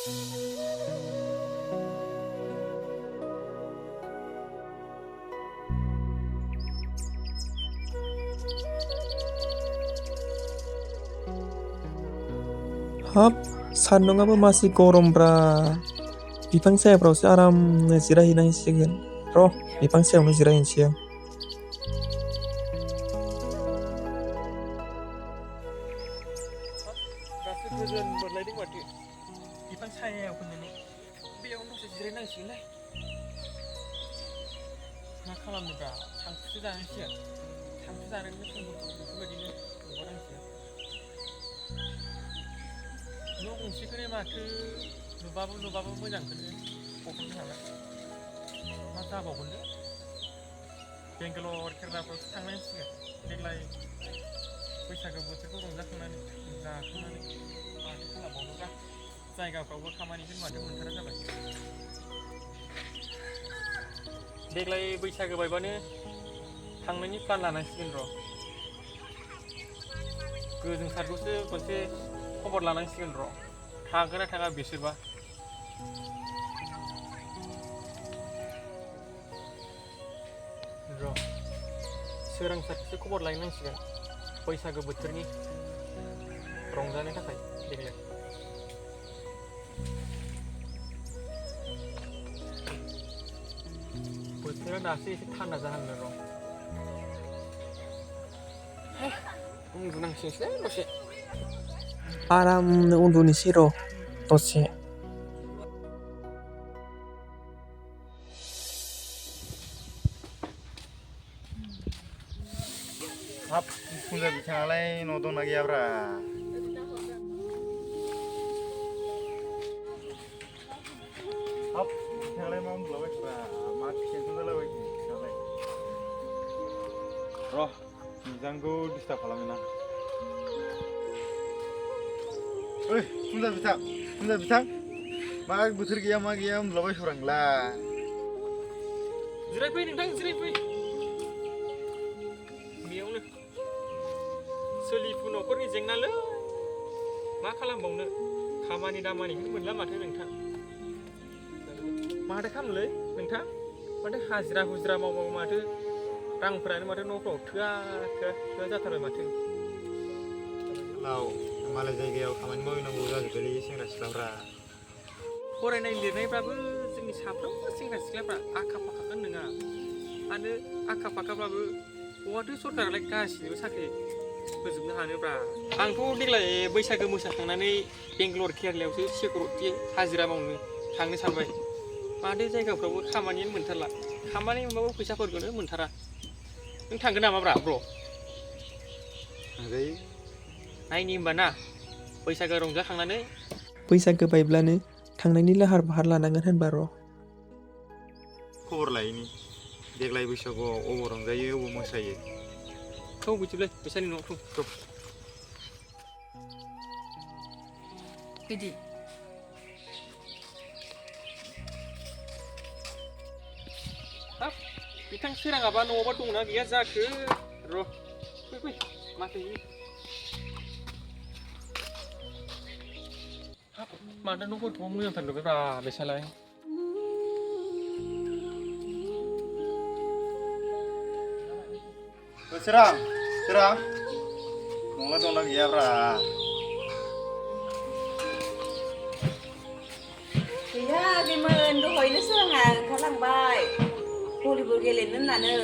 Hap, सान्दुंआबो मासि गरमब्रा बिफां सायाफ्रावसो आरामनो जिरायहैनांसिगोन र' बिफां सायावनो जिरायहैनोसै आं दासो गोजोन मोनलायदों माथो बिफां सायायाव फैनानै बेयावनो दसे जिरायनांसिगोनलाय मा खालामनोब्रा थांखुसो जानांसिगोन थांखु जानानैनो समफोरखौ बेफोरबायदिनो हगारनांसिगोन न' गंसेखौनो माथो नुबाबो मोजांखौनो फबनो हाला मा जाबावगोननो बेंगालर केरेलाफ्रावसो थांनांसिगोन देग्लाय बैसागो बोथोरखौ रंजाखांनानै जाखांनानै माथो खालामबावनोब्रा जायगाफ्रावबो खामानिखौनो माथो मोनथारा जाबाय देग्लाय बैसागो बायबानो थांनायनि प्लान लानांसिगोन र' गोजों सारखौसो खनसे खबर लानांसिगोन र' थांगोन ना थाङा बिसोरबा र' सोरां सारखौसो खबर लायनांसिगोन बैसागो बोथोरनि रंजानो थाखाय देग्लाय बोथोरा दासो एसे थान्दा जाहांदों र' उन्दुनांसिगोनसै दसे आरामनो उन्दुनोसै र' दसे हाब फुंजा बिथाङालाय न' दंना गैयाब्रा हाब बिथाङालाय मा उन्दुलाबायखोब्रा मा टेनसन जालाबायखो बिथाङालाय र' बिजानखौ डिस्टार्ब खालामोना ओइ फुंजा बिथां मा बोथोर गैया मा गैया उन्दुलाबायखोब्रा नोंलाय जिरायफै नोंथां जिरायफै बेयावनो सोलिफु न'खरनि जेंनालै मा खालामबावनो खामानि दामानिखौनो मोनला माथो नोंथां माथो खालामलै नोंथां माथो हाजिरा हुजिरा मावबाबो माथो रांफोरानो माथो न'फ्राव थोआ जाथारबाय माथो लाव मालाय जायगायाव खामानि मावहैनांगौ जाजोब्बायलै सेंग्रा सिख्लाफ्रा फरायनाय लिरनायफ्राबो जोंनि साफ्रोमबो सेंग्रा सिख्लाफ्रा आखा फाखाखौनो नङा आरो आखा फाखाब्लाबो बहाथो सरकारालाय गासिबो साख्रि होजोबनो हानोब्रा आंथ' देग्लाय बैसागो मोसाखांनानै बेंगालर केरेलायावसो सिकिउरिटि हाजिरा मावनो थांनो सानबाय माथो जायगाफ्रावबो खामानियानो मोनथारला खामानि मोनबाबो फैसाफोरखौनो मोनथारा नों थांगोन नामाब्रा ब्र' थांजायो नायनि होमबा ना बैसागो रंजाखांनानै बैसागो बायब्लानो थांनायनि लाहार फाहार लानांगोन होनबा र' खबर लायैनि देग्लाय बैसागुआव अबाव रंजायो अबाव मोसायो थौ बिदिब्लाय फैसानि न'आव थौ बिदि हाब बिथां सोराङाबा न'आवबा दंना गैया जाखो र' फै माथो हाब माथो न'फोरखौ मोजांथार नुबायब्रा बेसालाय सोरां न'ला दंना गैयाब्रा गैया आगैमोन दहायनो सोराङा ओंखारलांबाय भलिबल गेलेनो होननानै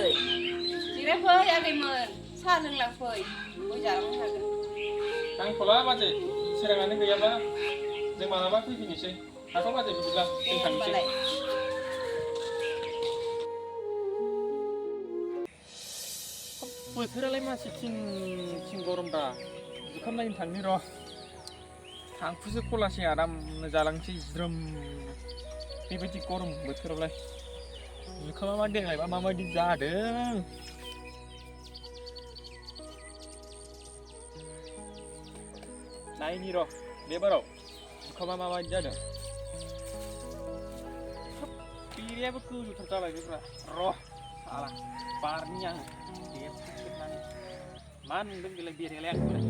जिरायफै आगैमोन साहा लोंलांफै गय जालांनो हागोन नांथ'ला बाजै सोराङानो गैयाब्ला जों मालाबा फैफिननोसै दाथ' बाजै बिदिब्ला जों थांनोसै बोथोरालाय मासे थिं गरमब्रा जुखाम नायनो थांनि र' थांखुसो खलासै आरामनो जालांसै ज्रोम बेबायदि गरम बोथोरावलाय जुखामा मा देग्लायबा माबायदि जादों नायनि र' बे बाराव जुखामा माबायदि जादों बेरेयाबो गोजौथार जालायबायब्रा र' साला बारनि आं देरनानै मा नुदों बेलाय बेरेयालाय आंखौलाय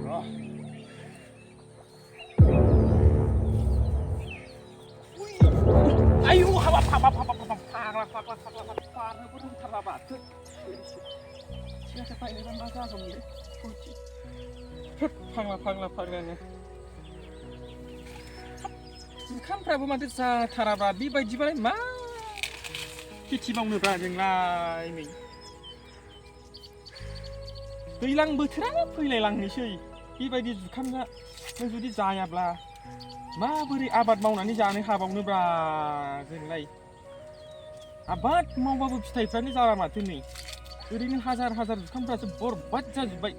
र' फाग्लाबो रोंथाराबा सिगां बायनोबा मा जागौमोनलै फाग्लानो जुखामफ्राबो माथो जाथाराब्रा बेबायदिबालाय मा खेथि मावनोब्रा जोंलाय नै दैज्लां बोथोरानो फैलायलांनोसै बेबायदि जुखामआ जुदि जायाब्ला माबोरै आबाद मावनानै जानो हाबावनोब्रा जोंलाय आबाद मावबाबो फिथाइफ्रानो जाला माथो नै ओरैनो हाजार जुखामफ्रासो बरबाद जाजोब्बाय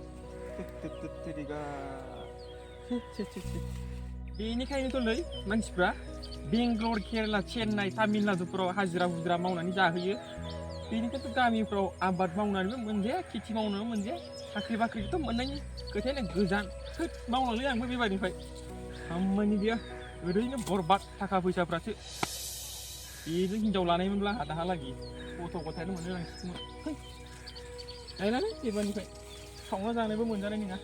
बेनिखायनोथ'लै मानसिफ्रा बेंगलर केरेला चेन्नाइ तामिलनाडुफोराव हाजिरा हुजिरा मावनानै जाहैयो बेनिखायनोथ' गामिफ्राव आबाद मावनानैबो मोनजाया खेथि मावनानैबो मोनजाया साख्रि बाख्रिखौथ' मोननायनि खोथायानो गोजान मावलांलै आंबो बेबायदिनिफ्राय खामानि गैया ओरैनो बरबाद थाखा फैसाफ्रासो बेजों हिनजाव लानायमोनब्ला दाहालागि गथ' गथायानो मोनलांसिगौमोन गायनानै एबारनिफ्राय सावना जानायबो मोनजानाय नङा